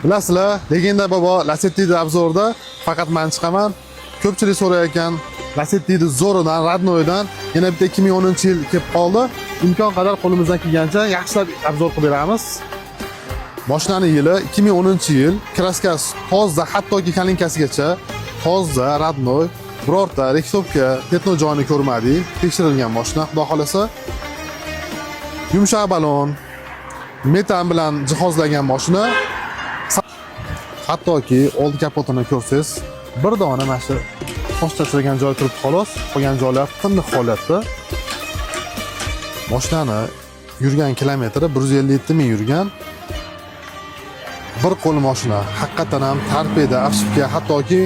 Bilasizlar, Legenda bobo Lacetti'ni obzorda faqat men chiqaman. Ko'pchilik so'rayotgan Lacetti'ni Zoro'dan, Radnoy'dan yana bitta 2010-yil kelib qoldi. Imkon qadar qo'limizdan kelgancha yaxshilab obzor qilib beramiz. Mashinaning yili 2010-yil, kraskasi toza, hattoki kalinkasigacha toza, Radnoy, birorta rektovka, petno joyini ko'rmadik. Tekshirilgan mashina, xudo xolasa. Yumshoq balon, metan bilan jihozlangan mashina. Hattoki old kapotini ko'rsangiz, bir dona mana shu toshchachilagan joy turibdi xolos, qolgan joylar tiniq holatda. Mashinani yurgan kilometri 157 ming yurgan. Bir qo'l mashina, haqiqatan ham torpeda, afshibga, hattoki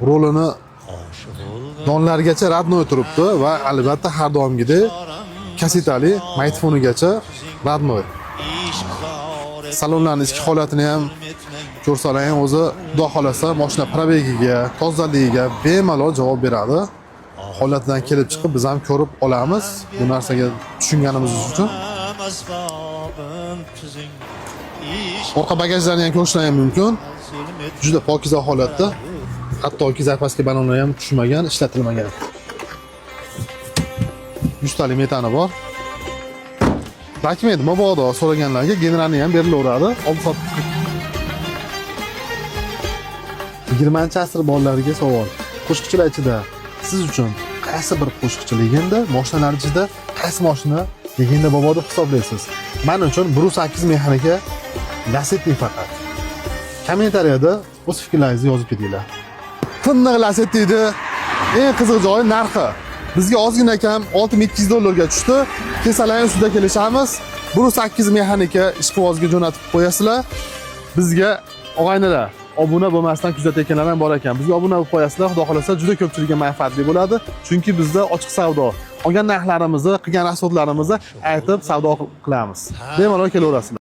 rolini donlargacha Radnoy turibdi va albatta har doimgidek kasetali magnitofonigacha Radnoy. Salonlarning ichki holatini ham ko'rsalar ham o'zi xudo xolasa mashina probegiga, tozaligiga bemalol javob beradi. Holatidan kelib chiqib biz ham ko'rib olamiz bu narsaga tushunganimiz uchun. Orqa bagajlarni ham ko'rishlar ham mumkin. Juda pokiza holatda. Hattoki zapaska balonlar ham tushmagan, ishlatilmagan. 100 talik metani bor. Rahmat, mabodo so'raganlarga generalni ham berilaveradi. 20-asr bolalariga savol. Qo'shiqchilar ichida siz uchun qaysi bir qo'shiqchi legenda, mashinalar ichida qaysi mashina legenda bobo deb hisoblaysiz? Men uchun 1.8 mexanika Lacetti faqat. Kommentariyada o'z fikrlaringizni yozib ketinglar. Tiniq Lacetti'ni eng qiziq joyi narxi. Bizga ozgina kam $6200 tushdi. Kesalar ustida kelishamiz. 1.8 mexanika ishqibozga jo'natib qo'yasizlar. Bizga og'aynilar obuna bo'lmasdan kuzatayotganlar ham bor ekan. Bizga obuna bo'lib qo'yasizlar, xudo xolasa juda ko'pchilikka manfaatli bo'ladi. Chunki bizda ochiq savdo, olgan narxlarimizni, qilgan rasxodlarimizni aytib savdo qilamiz. Bemalol kelaverasizlar.